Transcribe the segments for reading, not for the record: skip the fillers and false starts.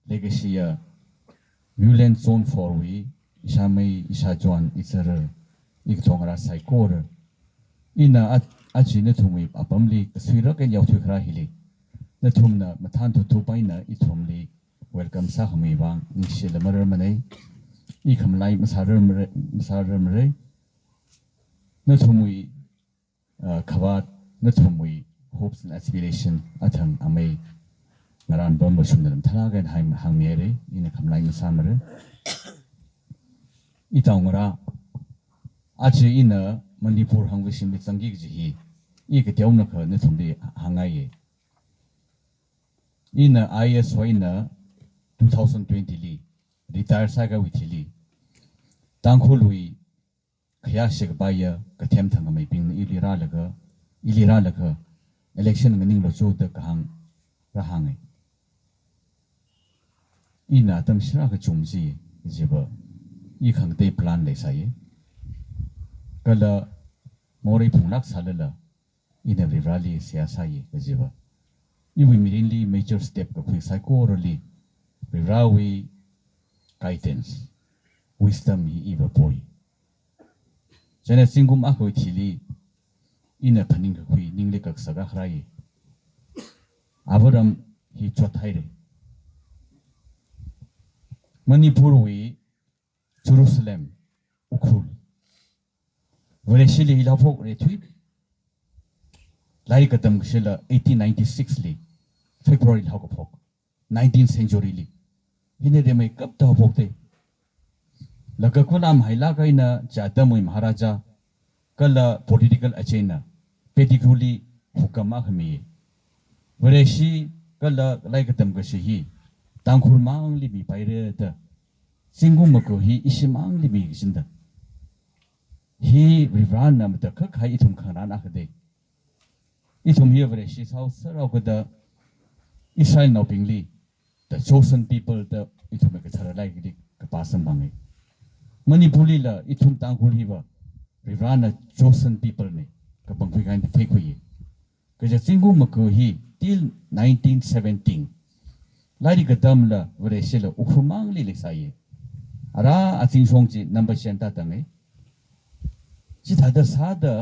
legacy Viewland zone 4 we isa may isa John isar ikthongara saikor ina achi na thumi apamli swira ken yaw thukra hili na thumna mathan thu paina ithumli welcome sa hami wang ni shilamar manai I khamlai masarar mare na thumui khawat na thumui hopes and aspiration athang amai ngaran bam basumdaram thalagan haim hangmere ina khamlai masamare itawngara achi ina manipur hangwisim li changi ji I ke tiawna kha na thumdi hangai ina IS ina 2020 li retire saga withili tangkhului khaya shik baya kathem thang mai ping ilira laga election nganing lo chu da kahang rahangai ina tam shra ka chungji jiba I khang te plan le sai kala mori phungnak salala ina rally siyasa ye jiba I we immediately major step ka khui psychorally Rawi guidance, wisdom he eva boy. Jana singum ako itili ina paning kui ningle kak saga hrai. Avaram he chothaire. Manipur we Jerusalem, Ukhrul. Vereshili hilafok retweet. Lai katam kshila 1896 li February hakopok 19th century li. Hine de mai kap ta bokte laga kolam haila kaina jata moi maharaja kala political agenda pediguli hukama khami wereshi kala laikatam gashi hi tangkhul mang li bi paire ta singum mako hi isimang li bi ginda hi rivran nam ta kha khai ithum khana na khade ithum hi wereshi sau sarau kada Israel no pingli the chosen people the ithum ka thara lai gi ka pasam bangai manipuli la ithum tangkhul hiwa rivana chosen people ne ka bangpui kan the kui ka ja singum mako hi till 1917 lai ga dam la wore shela ukhumang li le sai ara ating songji number center tangai ji thada sada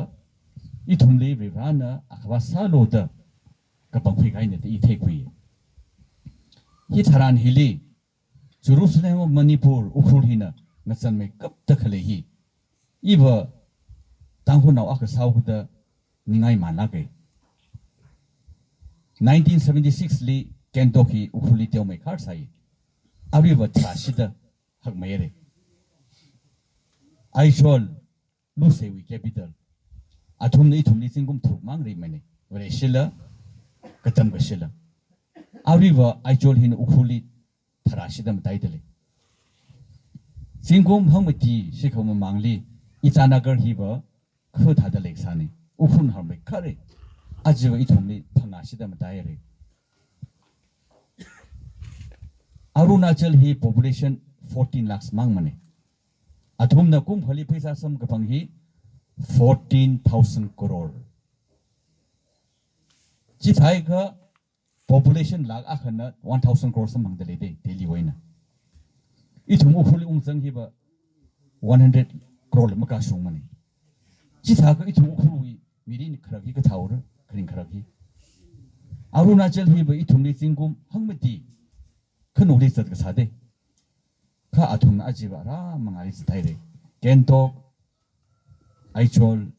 ithum le rivana akhwa salo da ka bangpui kan ne the the kui Hitaran hili Jerusalem of Manipur Ukhrul hina ngasan me kap takhale hi iba tanghu naw ak saw da ningai manake 1976 li Kentucky Ukhruli tew me khar sai abiba trashida hak mayre Aishol Lusewi capital athumni thumni singum thuk mang ri mane wore shila katam ga shila Auriva Aijol hin Ukhruli Tharashidam Taidale. Singum Hamati Shikham Mangli, Itanagar Hiva, Kuthada Lexani, Ukhun Harme Kare, Ajiva Itumli Panashidam Diary. Arunachal hi population 14 lakhs mangmane. Atumna kum hali pesa sam kapanghi 14,000 crore. Chithaiga population lag akhana 1,000 crores among the daily wina. Itum Ukhrul umsang hiba 100 crore makashung money. Chithaka itum Ukhrul mirin kragi kathaur kring kragi. Arunachal hiba itum li singum hangmati kanuli sat kasade. Ka atum ajiba ra mangali sitaire. Kentok Aichol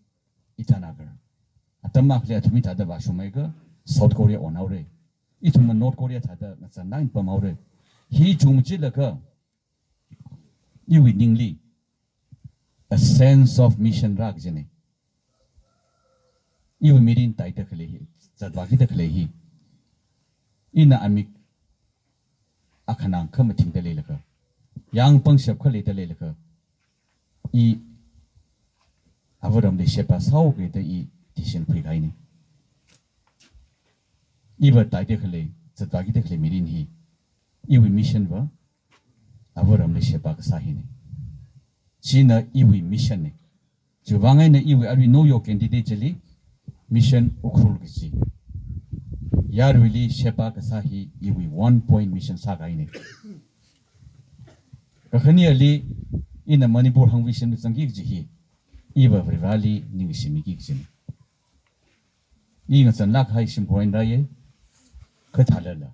Itanagar. Atamakle atumi tada bashumaiga South Korea on aure. Itum North Korea tada nasa nine pamaure. He jumjilaka iwiningly a sense of mission ragjene. Iwi mirin taita kalehi, zadwakita kalehi. Ina amik akhanang kamating dalelaka. Yang pangshap kale dalelaka. I avaram de shepa sauge da I tishin prigaini. Iwa taite khale zadwagi te khale mirin hi iwi mission wa avaram le shepa ka sahine china iwi mission ne juwangai na iwi ari know your candidate jali mission Ukhrul gi Yarwili Shepa Kasahi iwi 1 point mission sagaine. Kakani ali in a Manipur Hong Vision with Sangik Jihi, Eva Rivali Ningishimi Gixin. Ing a Lak Hai Shimpoin Daye, Katalala.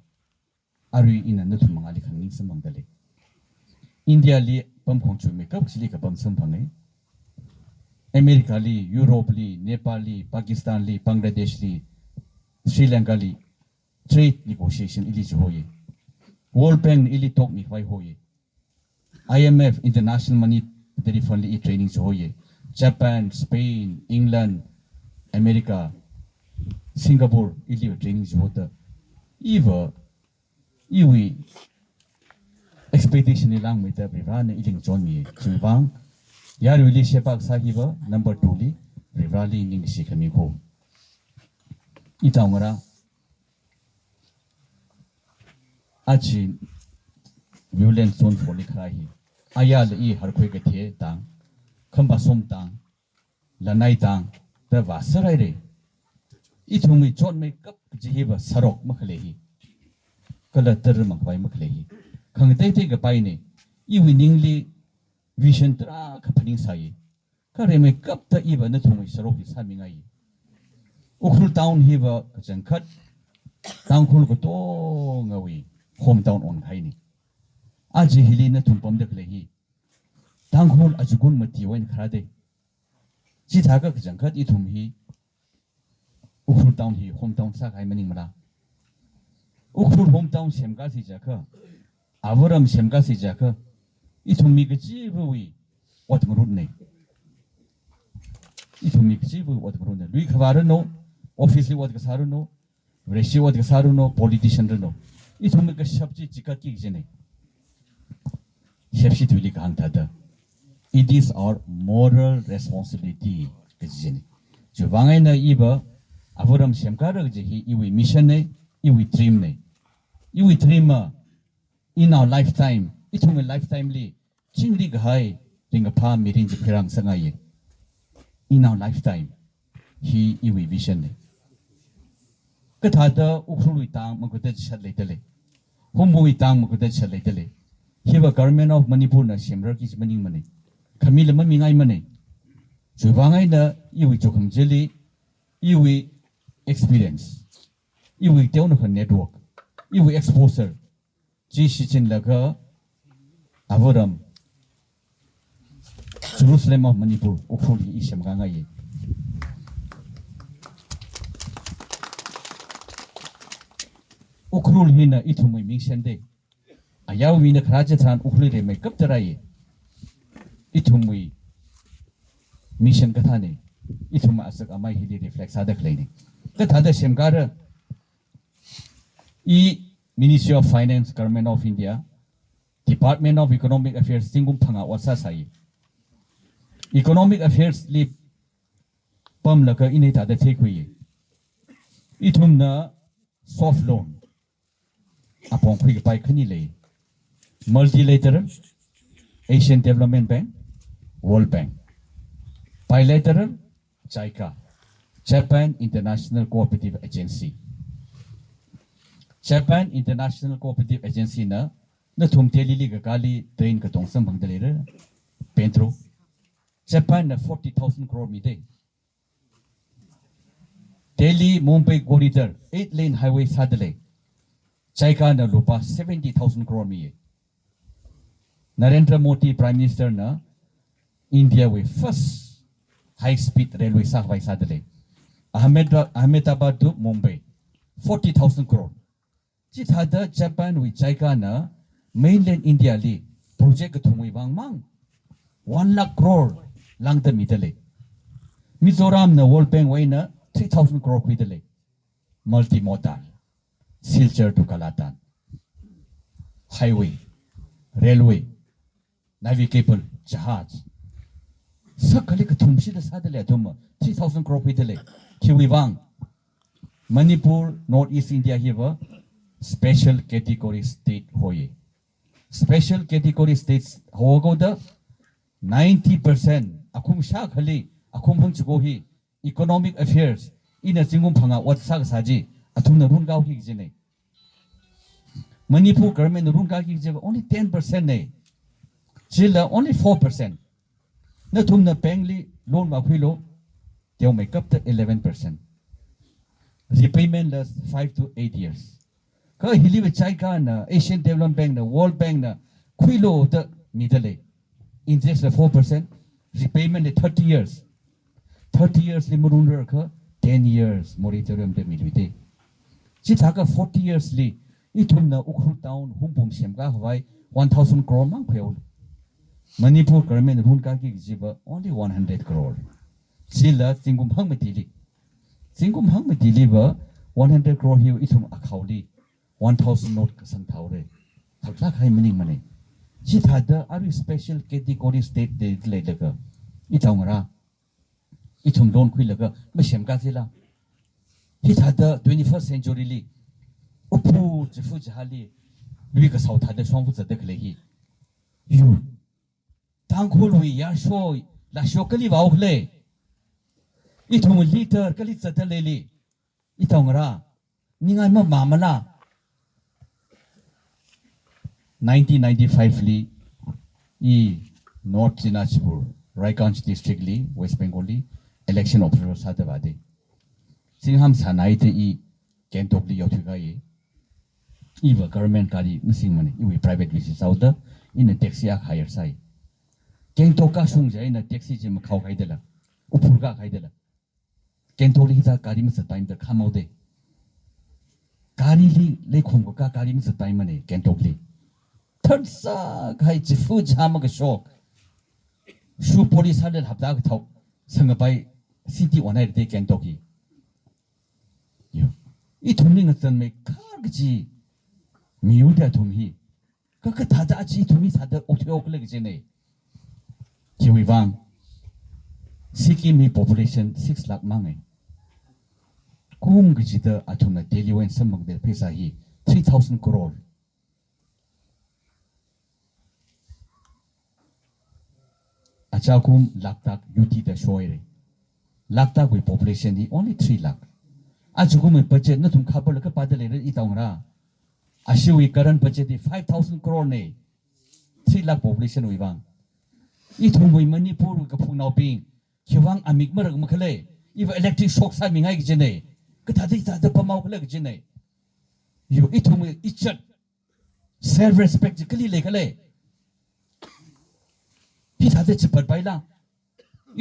Ari in a Nutumangali Kanis among the lake. India li Pum Conchu make up Silika Bum Sampane. America li, Europe li, Nepal li, Pakistan li, Bangladesh li, Sri Lanka li, trade negotiation ili hoye. World Bank ili talk ni vai hoye. IMF International Monetary Fund li training hoye. Japan, Spain, England, America, Singapore ili training hoye. Eva iwi expectation ilang with the Rivana iling John me. Chubang Yar really Shepak Sahiba number 2 li Rivali ning Shikamiko. Itangara Achi Viewland zone for Nikrahi. Ayal e Harquegate tang, Kambasum tang, Lanai tang, the Vasarare. It whom we John make up Jihiva Sarok Makalehi. Kalater Makwai Makalehi. Kangate a pine, eveningly vision track happening say. Kare make up the even the whom we Sarok is having a Ukhrul town hiva Jankat, town Kulgotong away, hometown on Haini. Aji Hilina Tumpom de Klehi. Tanghul Ajugun Mati when Krade. Jitaka Jankat itum he. Ukhrul town he, hometown Sakai Manimara. Ukhrul hometown Shemgasi Jaka. Avaram Shemgasi Jaka. Itum make a jivu. What Murune? Itum make jivu what Murune. We Kavarano, officially what Gasaruno, Reshi what Gasaruno, politician Reno. Itum make a shabji Jikaki Jene. It is our moral responsibility. Juvangaina Eva, Avoram Shemkara Jihi, Iwi mission, Iwi dream. Iwi dreamer in our lifetime, it will a lifetime. Chinglig high, ring a palm meeting the Pirang Sangaye. In our lifetime, he Iwi vision. Katata, Ukhrul Tang, Makutet Shalatele. Whom we tang Makutet Shalatele. Here government of Manipur na Shemrak is money money. Kamila Mamingai money. Juvangai na iwi Jokum Jelly, iwi experience. Iwi down of her network. Iwi exposure. Jishin Laga Avoram Jerusalem of Manipur, Ukhrul Isham Gangaye. Ukhrul Hina Itumui Mission Day. Ayaw wina Krajatan Ukhrul make up the Rai. Itumui mission Katane. Ituma as a Amai Hidi reflects other cleaning. That other Shemgara Ministry of Finance, Government of India, Department of Economic Affairs, Singum Panga Wasasai. Economic Affairs lip Pum Laka in it at the takeaway. Itumna soft loan upon quick by Kanile. Multilateral, Asian Development Bank, World Bank. Bilateral, JICA, Japan International Cooperative Agency. Japan International Cooperative Agency na tum telili gagali train katong sambang dalira. Pentro. Japan na 40,000 crore mide. Delhi Mumbai corridor 8-lane highway sadale. JICA na lupa 70,000 crore miye. Narendra Modi Prime Minister na India with first high-speed railway sakvai sadale. Ahmedabad to Mumbai 40,000 crore. Jithada Japan with JICA na mainland India li project thumui wang mang 1 lakh crore lang the middle. Mizoram na World Bank way na 3,000 crore middle. Multimodal, Silchar to Kalatan, highway, railway, navigable, jahaj. Sakali ka thumsi da sadale thum 3,000 crore middle. Kiwiwang, Manipur, Northeast India here. Special category state hoye. Special category states hogo da 90% akum sha khali akum hung chugo hi economic affairs ina jingum phanga wat sak saji atum na run gao ki jene Manipur government run gao ki jene only 10% ne chila only 4% na tum na pengli loan ma philo they make up to 11% repayment less 5 to 8 years ka hili we chai ka na Asian Development Bank na World Bank na philo the middle interest 4% repayment 30 years 30 years limurun ka 10 years moratorium de milite chi thaka 40 years li itum na Ukhrul town humpum semga hawai 1000 crore mang pheu Manipur government run ka ki jiba only 100 crore sila singum hang matili ba 100 crore hiu itum akhawli 1000 note ka sang thawre thakla khai meaning mane chi thada are special category state de le laga itawra itum loan khui laga ma semga sila hi thada 21st century li upu jifu jahali lui ka sau thada songfu zade khle hi yu tang khului ya sho la shokali wa ukhle itum liter kali zade le li itawra ningai ma mamala 1995 li e North Dinajpur Raiganj district li West Bengal li election observer sada bade singham sanai te e Kentok li yothuga ye iwa government kari missing money iwi private visit sauda in a taxi ak higher sai Kentok ka sung jai na taxi jim khau khai dela upur ka khai dela Kentok li ta kari misa time da khamau de kari li le khom ko ka kari misa time mane Kentok li third sa khai jifu jama ka shok shu police hadel habda ka thau sanga bai city onai de Kentok ki yo I thumni ngatan me khagji miuda thumhi ka thada chi thumi thada okthok le gje ne Muivah Sikkim mi population 6 lakh mangai kum gji da athuna daily wen samang de pesa hi 3000 crore achakum laktak yuti da shoire laktak with population hi only 3 lakh achukum budget na thum khabar ka padale re itawngra ashiwi current budget 5000 crore ne 3 lakh population Muivah ithum wi Manipur ka phunau ping khiwang amik marag makhale iwa electric shock sa mingai gi jene ka thadi ta pamau khale gi jene yo ithum wi ichat self respect kali le kale pi thade chipat baila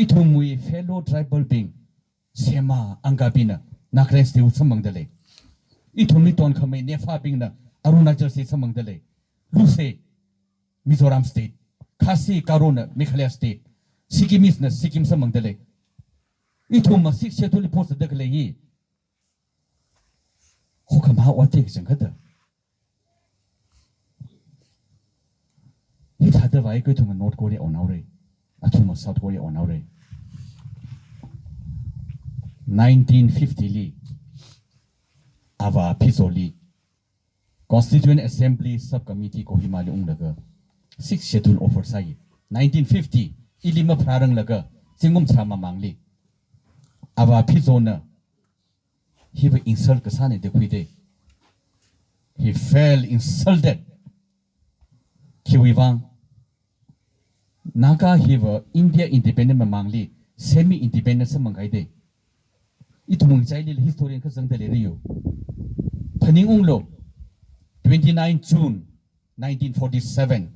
ithum wi fellow tribal being sema angabina nakres te utsamang dale ithum ni ton khame nefa bing na Arunachal se samang dale luse Mizoram state Khasi Karuna Meghalaya state Sikkimis na Sikkim samang dale ithum ma sik setuli post de kale yi hokam ha wate ki jangada hi thada vai ko thum North Korea onaure athum South Korea onaure 1950 li ava pisoli Constituent Assembly Subcommittee ko himali unglaga 6 schedule offer sai 1950 ilima phrarang laga chingum chama mangli ava phizona he was insult kasane de kuide he fell insulted Muivah naga hiva India independent mangli semi independent samangai de itumung chaili historian ka jangdale riyo phaning unglo 29 June 1947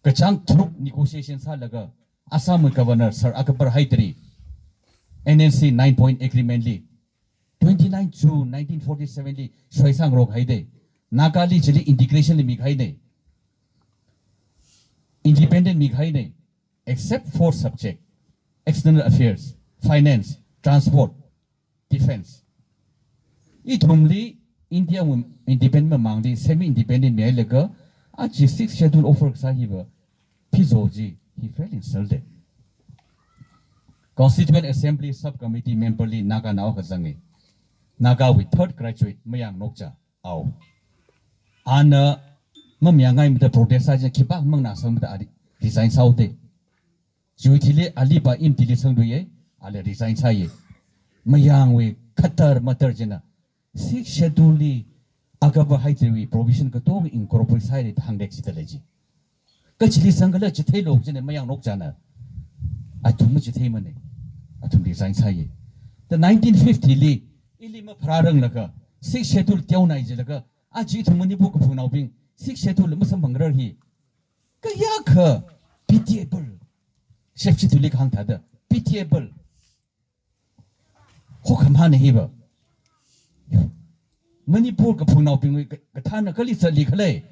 Kachang Truk negotiation sa laga Assam Governor Sir Akbar Haidari NNC 9-point agreement li 29 June 1947 li Shoisang Rog Haide Nagali Jili integration li Mikhaide independent Mikhaide except for subject external affairs, finance, transport, defense. Itumli India independent mangdi semi-independent may laga a G6 schedule offer sahiba Pizoji he fell insulted. Constituent Assembly Subcommittee member li Naga Nao Kazangi Naga with third graduate Mayang Nokja Ao Ana Mamyangai with the protest agent Kiba Mangna Sam the resign Saudi Juitili Aliba Imtili Sanduye Ale resign Saye Mayang with Qatar Matarjana six schedule agaba highway provision ka tong incorporate side hang dek chitaleji ka chili sangala chithei lok jene mayang nok jana atum chithei mane atum design sai the 1950 li ilima phrarang laka six schedule tiau nai jelaka a ji thumani bu ka phunau bing six schedule masam bangrar hi ka ya kha pitiable chef chithuli khang thada pitiable ho khamha nahi ba Manipur ka phunau pingwi ka thana kali sali khale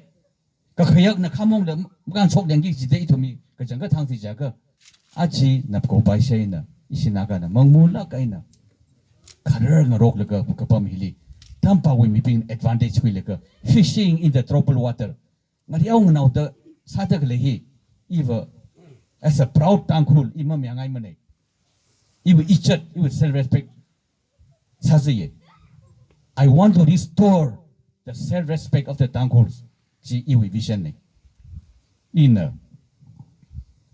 ka khayak na khamong le gan chok deng gi ji dei thumi ka jang ka thang si ja ka achi nap ko bai sei na isina ga na mangmu la kai na kharar na rok le ka pam hili tam pa wi mi ping advantage wi le ka fishing in the tropical water ngariau ngau ta sa ta le hi eva as a proud tangkhul imam yangai mane ibu ichat ibu self respect sa ye I want to restore the self-respect of the Tangkhuls. Ji iwi vision ne. In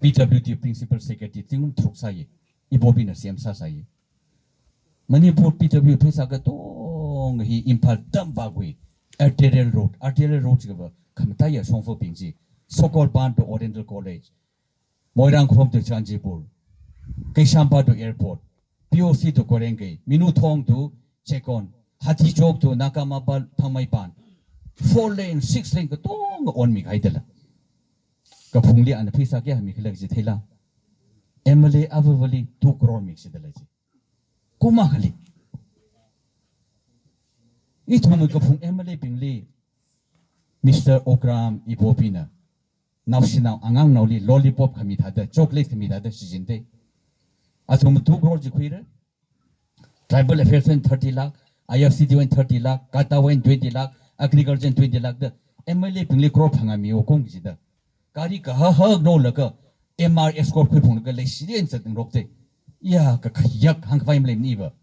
PWD Principal Secretary tingum thuk saye. Ibobi na siyam sa saye. Manipur PWD pesa ka tong hi impal dambagwi arterial road. Arterial road jiga kamataya songfo pingji. Sokol ban to Oriental College. Moirang Khom to Chanjipur. Kaishampa to airport. POC to Korenge. Minutong to Chekon. Hati chok to Nakamapal Thamaipan. 4 lane, 6 lane, ka tong on mi kaidala. Ka phungli an phisa kya mi khilak ji thela. MLA avavali 2 crore mi sidala ji. Kuma khali. I thumai ka phung MLA pingli Mr. Okram Ibopina. Nawsina angang nawli lollipop khami thada, chocolate khami thada sijinte. Athum 2 crore ji khuira. Tribal affairs 30 lakh. IFCD went 30 lakh, Kata went 20 lakh, agriculture 20 lakh. The MLA pingli crop hangami o kong jida. Kari ka ha no laka MR escort khui phung ka le sirien sa ting rokte. Ya ka khyak hang phai mlem ni ba.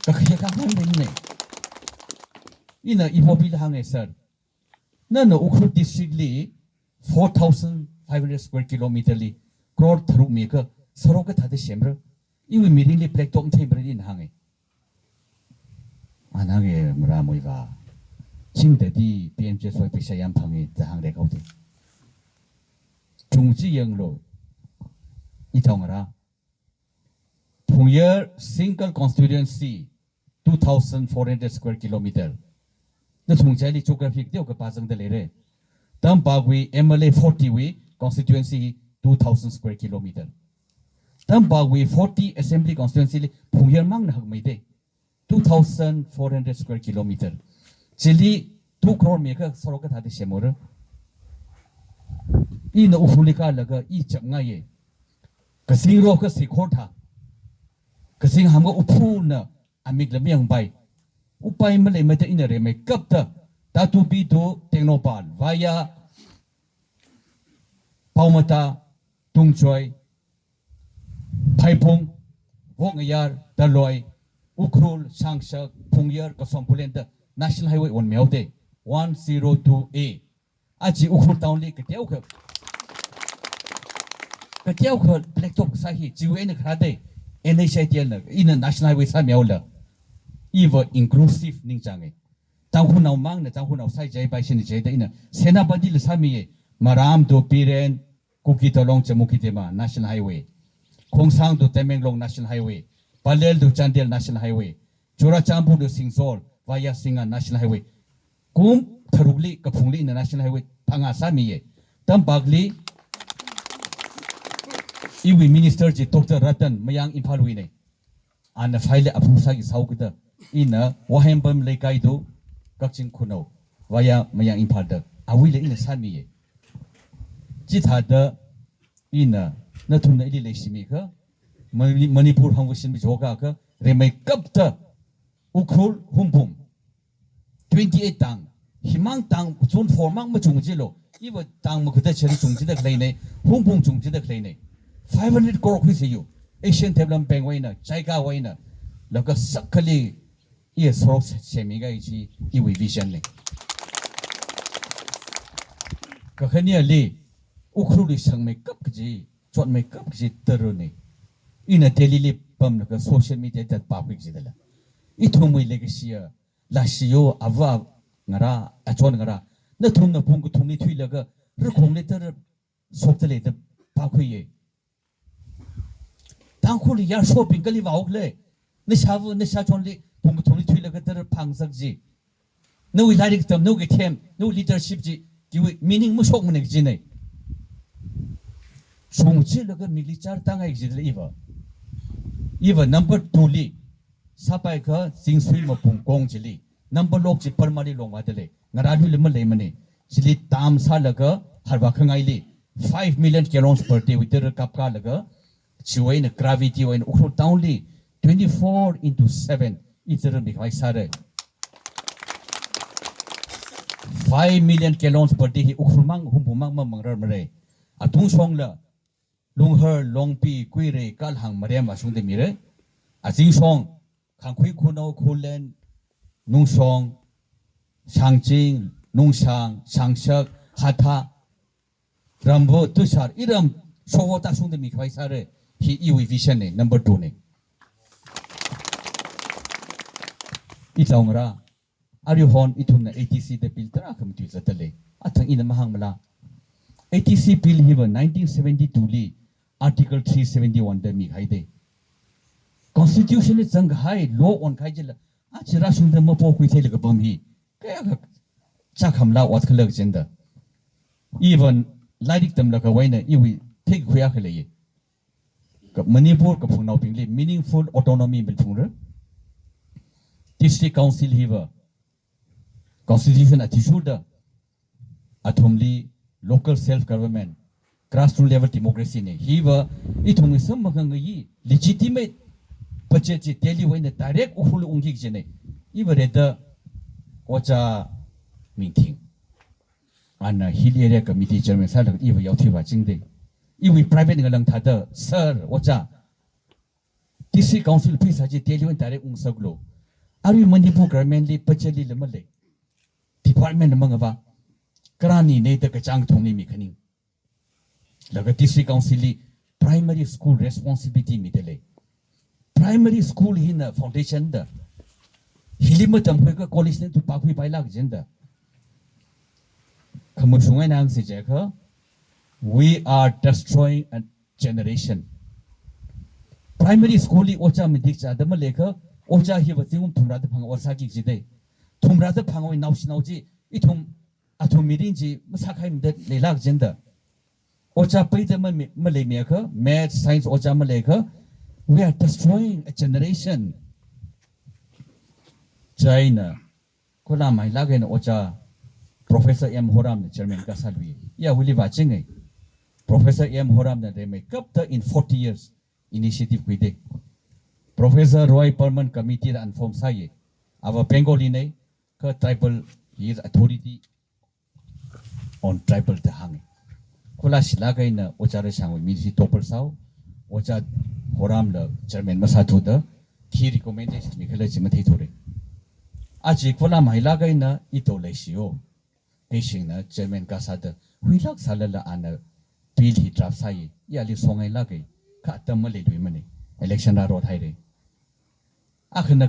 Ka khyak hang mlem ne. Ina ibobil hang sir. Na no Ukhrul district li 4,500 square kilometer li crore tharuk me ka sarok ka thade semra. Iwi meeting li plek tom thai brin hang Anage mura Muivah. Chingda di PMJ soi pisa yam phangi zahang re kauti. Chungji yang lo itongara. Phungyer single constituency 2,400 square kilometer. The Chungchali geographic deo ka pasang de lere. Tam bagwi MLA 40 wi constituency 2,000 square kilometer. Tam bagwi 40 assembly constituency li phungyer mang na hak mai de. 2,400 square kilometer. Chili 2 crore meka soroka thade semora. I na Ukhrulika laga I chap nga ye. Kasing ro ka sikhor tha. Kasing hamga uphu na amik lamyang bai. Upay malay mata ina re me kapta tatu bitu Technopal via Paumata Tungchoy Paipung Wongayar Daloy Ukhrul, Shangshak, Phungyer, Kasongpulenda, National Highway 1 Meote, 102A. Aji Ukhrul Town Lake, Katiauka, Blacktop Sahi, Jiwen Krade, NHITL, in a National Highway Samiola. Eva inclusive Ninjange. Tanghunau Mang, the Tanghunau Sai Jay by Shinjay, in a Senabadil Sami, Maram to Piren, Kukita Long Chamukitema, National Highway, Kongsang to Temenglong National Highway. Palel to Chandel National Highway, Chorachambu to Singsol via Singa National Highway. Kum Tarugli Kapungli in the National Highway, Pangasami, Tambagli, Iwi Minister Dr. Ratan Mayang Impalwine, and the file Apusa is Haukita in a Wahembam Lekaido, Gakchin Kuno, via Mayang Impalda, a will in a Sami. Jithada in a Natuna Ilishimika. Manipur Hangwashin Bijoga, Remake Kapta Ukhrul Humpum 28 Tang, Himang Tang, Zun Formang Machungzilo, even Tang Mukutachi Chungji the Clane, Humpum Chungji the Clane, 500 crore with you, Asian Tablam Penguina, Chaika Waina, Laka Sakali, yes, Ross Semigai, Iwi Vision. Kahania Lee, Ukhrul is some makeup, John makeup, Terone. In a daily pump social media that public zidala. Itumui legacy Lasio Ava Ngara Achon Ngara Natum Pungu Tumi Twilaga Rukum later Soptele the Pakuye Tankuli Yar shopping Galiva Ogle Nishavu Nishachonli Pungu Tumi Twilaga Pangsakji No like them, no get him, no leadership meaning Mushok Munexine Songchilaga Militar Tanga exit Eva number 2 li Sapai ka sing swim of Pung Chili number log permari long wadele Naradu Limalemane Chili Tam Salaga Harbakangaili 5 million gallons per day with the Kapka Laga Chiwain gravity in Ukhrul townly 24/7 it's a Mikai Sare 5 million gallons per day Ukhrumang Humpumang Mangar Atung Songla Long her long pi quire kalhang mariam asung de mire azing song khang khui khuno khulen nung song shangjing nung sang sangsak hatha rambo tushar iram sowo ta sung de mi khwai sare hi iwi vision ne number 2 ne itlongra ari hon ithum na ATC de piltra kham tu zatale athang ina mahang mala ATC bill hiva 1972 li Article 371 de mi haide Constitution is sang high law on kaijela achira sung de mo po kui thele ga bom hi kaya ga chakham la wat khalak jenda even laidik tam la ka waina iwi thik khuya khale ye ka manipur ka phunau pingli meaningful autonomy bil phungra district council hiva constitution atishuda athumli local self government grassroots level democracy ne hiva ithung sam magangi legitimate budget daily when the direct Ukhrul ungik jene iva reda ocha meeting ana hill area committee chairman sa lag iva yauthiwa jingde iwi private ngalang thada sir ocha district council please haji daily when direct ungsaglo ari manipur government li budget li lemale department mangaba karani ne ta kachang thongni mi khani laga district council primary school responsibility midele primary school hina foundation da hilimatam ka college ne tu pakhui pailak jenda khamusungai nang se jekha we are destroying a generation primary school li ocha midik cha dama lekha ocha hi ba tingum thumra da phang orsa ki jide thumra da phangoi nauji ithum athum mirin ji masakhai mde lelak jenda Ocha paida malemeka, math, science, ocha maleka, we are destroying a generation. China, Kola my lagan ocha, Professor M. Horam, the Chairman Kasalvi. Yeah, we live watching Professor M. Horam that they make up the in 40 years initiative with it. Professor Roy Perman Committee and Form Saye, our Bengaline, tribal, he is authority on tribal Tahang. Kula silagai na ocha resang misi topper sao ocha horam la chairman masatu da thi recommendation mi khala chima thei thore aji kula mahilagai na ito lesio pesing na chairman ka sa da huilak salala ana bill hi draft sai ya li songai lagai ka tamale dui mane election ra ro thai re akhna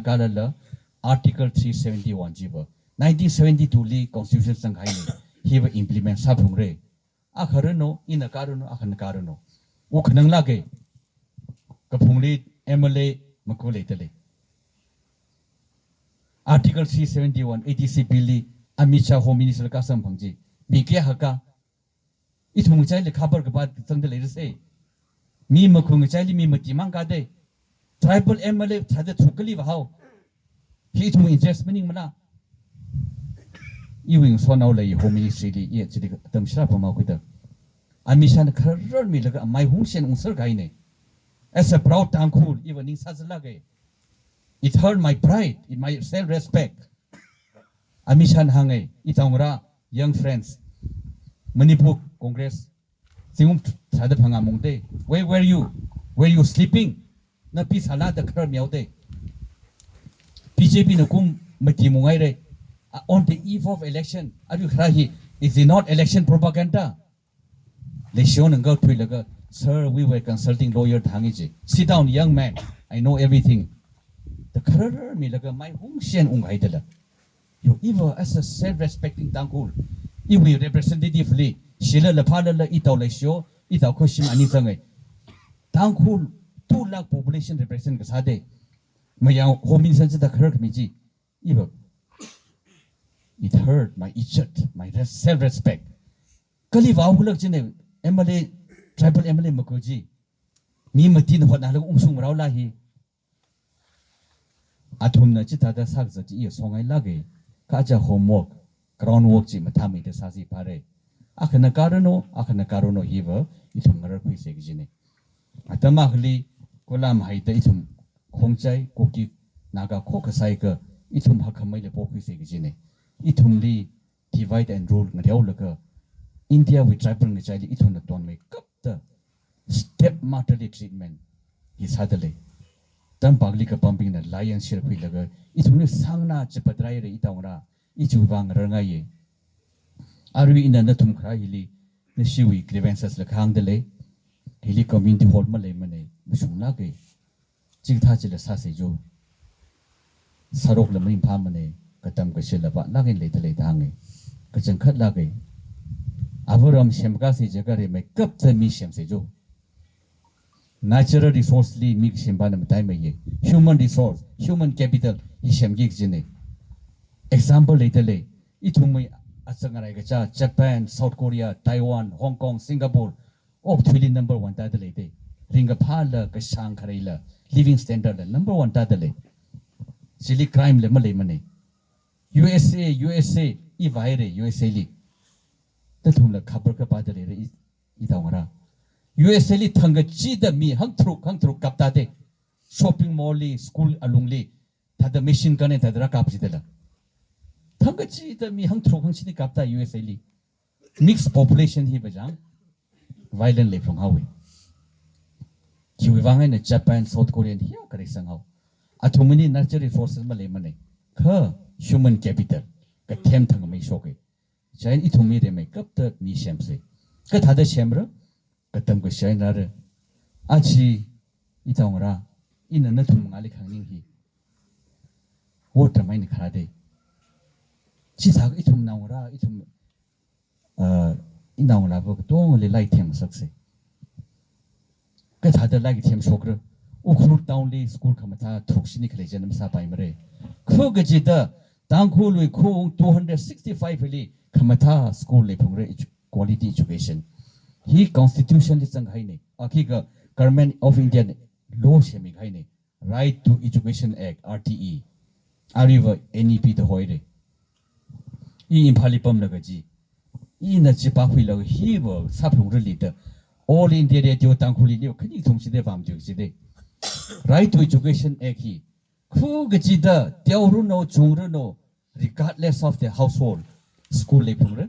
kala la article 371 jiba 1972 li constitution sanghai ne hiba implement sa phung re Akharano, in a carano, Akankarano. Uknang lage Kapungli, MLA, Makuletele. Article 371, ATC Billy, Amicha Home Minister Kasam Pangji, Bikia Haka. It won't tell the cover about some the ladies say. Me Makunga, me Matimanga day. Tribal MLA had to believe how he to investment in Mana. Ewing so now lay home ministry yet to the Shrap with her. I miss an career me like my Hunsian Unsergaine. As a proud town cool, even in Sazalage. It hurt my pride, in my self respect. I miss an hange, Itamura, young friends. Manipur Congress. Singum Sadapanga Monte. Where were you? Were you sleeping? Na peace halad the curb day. PJP Nakum Matimungaire. On the eve of election, are you crying? Is it not election propaganda? They shown and go to sir, we were consulting lawyer Tangiji. Sit down, young man. I know everything. the career me like my home shen haidela you even as a self-respecting tangkul if we representatively shila la phala la itaw la show itaw ko shim ani zangai tangkul 2 lakh population represent ka sade mayang home insan sa career miji even it hurt my izzat my self-respect kali wa hulak jine MLA tribal MLA makuji mi matin hot na lag sung raw lahi athum na chi tada sak za chi songai lage ka ja homework groundwork chi mathami te sa si pare akhna karono hiwa ithum ngar phi se gine atama khli kolam haita ithum khongchai koki naga khokasai ka ithum hakhamai le pokhi se gine ithum li divide and rule ngrew laka India with tribal ngachali ithum na ton me kap the step motherly treatment is hadale tam pagli ka pumping na lion share phi laga ithum ni sangna chepatrai re itawra ichu bang ranga ye arwi ina na thum khra hili na shiwi grievances la khang dele hili community hall ma le mane musungna ke chig tha chile sa se jo sarok la min pha mane katam ka shela ba la ke le dele dange ka chang khat la ke avaram shemka se jaga re me kap ta mi shem se jo natural resource li mi shemba na tai me ye human resource human capital hi shem gi jine example le dele ithumai asangarai ga cha Japan South Korea Taiwan Hong Kong Singapore of thili number 1 ta dele de ringa phala ka sang khareila living standard number 1 ta dele chili crime le male mane USA I vaire USA li ta thumla khabar ka pa dele re I dawara USA li thanga chi da mi hang thru kapta de shopping mall li school alungli ta da machine kane ta dra kap ji dela thanga chi da mi hang thru chi ni kapta USA li mixed population hi bajang violent le from hawi ki wi wangai na Japan South Korean hi ka re sang haw athumani natural resources ma le mane kha human capital ka them thang mai shoke chain I thumi re mai kap ta mi shem se ka thada shem ra ka tam ko shain ra achi I tawra ina na thum ngali khangning hi water mai ni khara de chi sa I thum nawra I thum inaw la bo tong le lai them sakse ka thada lai them shokra Ukhrul town li school khamata thruksini khle janam sa pai mare kho ga ji da tangkhu lui khong 265 li khamata school le phungre quality education hi constitution li chang haine akhi ga government of India law shemi haine right to education act RTE ariva NEP the hoire I imphali pam laga ji I na chi pa phui laga hi bo sa phungre li da all India radio tangkhu li khani thungsi de fam ju ji de right to education act hi khu ga ji da tiawru no chungru no regardless of the household school le phungre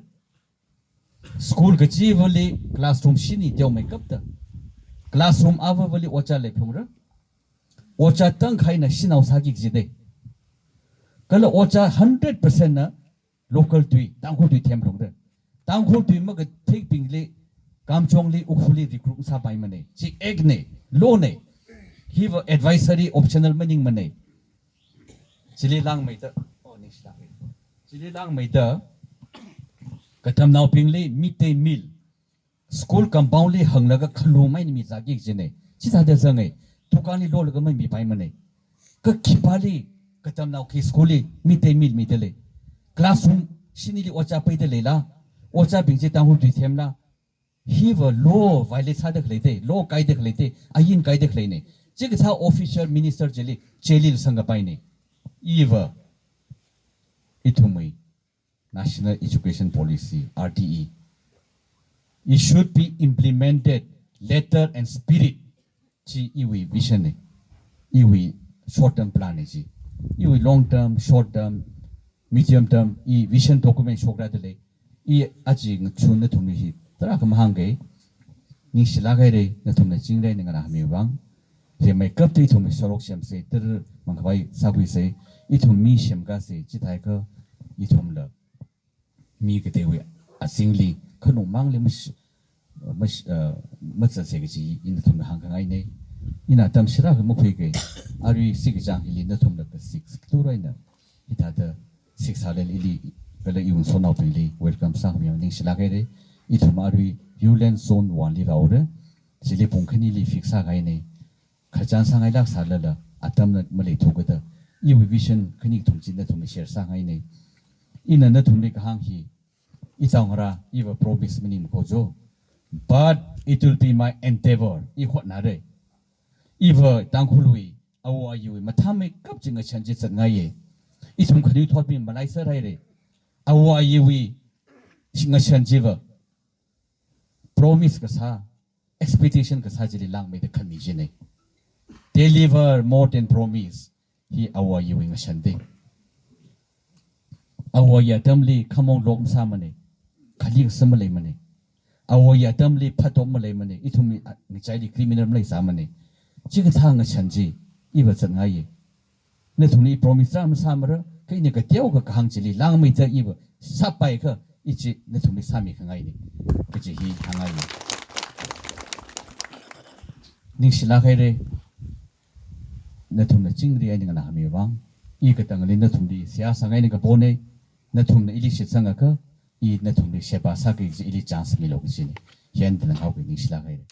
school ga ji wali classroom shini tiaw make up da classroom ava wali ocha le phungre ocha tang khaina shinaw sagi ji de kala ocha 100% na local tui tangkhu tui them phungre tangkhu tui ma ga thik pingli kamchongli ukhuli recruit sa pai mane chi egg ne law ne hi wa advisory optional meaning mane chili lang mai da next lang chili lang mai da katam naw pingli midday meal school compound li hanglaga khlu mai ni mi jagi jine chi sa da zangai tukani lo laga mai mi pai mane ka khipali katam naw ki school li midday meal mi dele classroom shini li ocha pai de lela ocha bingje tang hu tui them la hi wa law violate sa da khle de law kai de khle de ayin kai de khle ne chi ga official minister jeli chelil sanga pai ne eva itumai National Education Policy RTE it should be implemented letter and spirit chi iwi vision ne iwi short term plan ne chi iwi long term short term medium term I vision document shokra de le I aji ngchun na thumni hi tara kam hangai ni sila gai re na thumna jingrai ne ngara mi wang je mai kap ti thum sorok shem se ter mangbai sagui se I thum mi shem ga se chi thai ka I thum la mi ke te we asingli khanu mang le mas mas se ge ji in thum hang ngai ne ina tam shira mo phige ari sik jang hili na thum lak 6 kluraina ita da 6 halel ili kala yun so na pili welcome sang mi ning shila ge re ithum ari Viewland zone 1 li raure jili pungkhani li fixa gai ne kharchan sangai lak salala atam na malai thogada I vision khani thumjin na thum share sangai ne ina na thum ni kahang hi I changara I wa promise minim ko jo but it will be my endeavor I hotna re Iva tangkhului awa yui mathame kap jinga chanji changa ye isum khani thot bi malai sa rai re awa yui singa chanji wa promise ka sa expectation ka sa jili lang me de khami jine deliver more than promise hi awa yui nga chande awa ya tamli khamong lom sa mane khali sam lai mane awa ya tamli phatom malai mane ithumi ni chai criminal malai sa mane 지금 상황의 현지 이거 정하이 내 돈이 프로미스함 삼으로 그이네 그 떼오가 강질이 랑미자 이거 사바이가 이지 내 돈이 삼이 강하이니 그지 히 강하이 닝실라가이레 내 돈의 징리 아니가 나미왕 이거 땅을 내 돈이 시야상하이니 그 보내 내 돈의 일이 실상가 이내 돈이 셰바사가 이제 일이 장스미로 그지니 현대는 하고 닝실라가이레